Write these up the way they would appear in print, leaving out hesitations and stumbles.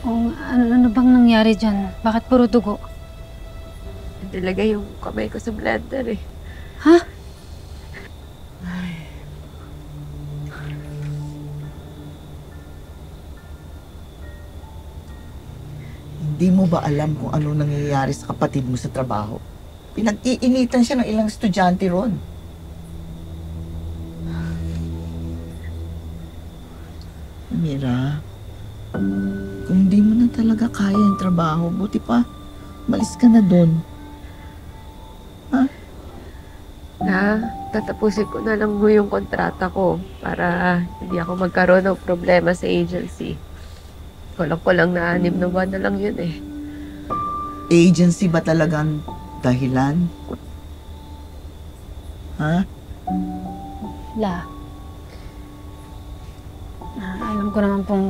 O ano bang nangyari dyan? Bakit puro dugo? Talaga yung kamay ko sa blender eh. Ha? Hindi mo ba alam kung ano nangyayari sa kapatid mo sa trabaho? Pinag-iinitan siya ng ilang estudyante ron. Mira, kung di mo na talaga kaya yung trabaho, buti pa, malis ka na doon. Tatapusin ko na lang mo yung kontrata ko para hindi ako magkaroon ng problema sa agency. Kulang-kulang na 6 na buwan na lang yun eh. Agency ba talagang dahilan? Ha? La. Alam ko naman pong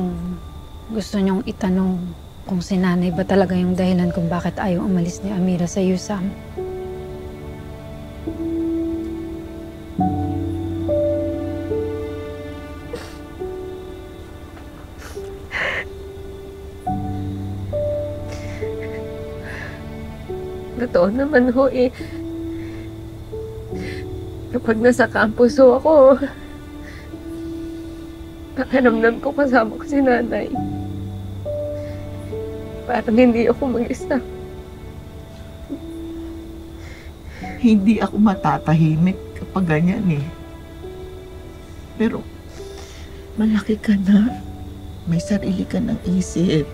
gusto niyong itanong kung si nanay ba talaga yung dahilan kung bakit ayaw umalis ni Amira sa USAM. Totoo naman ho eh. Kapag nasa campus ho ako, pakiramdam ko kasama ko si nanay. Parang hindi ako mag-isa. Hindi ako matatahimik kapag ganyan eh. Pero, malaki ka na. May sarili ka ng isip.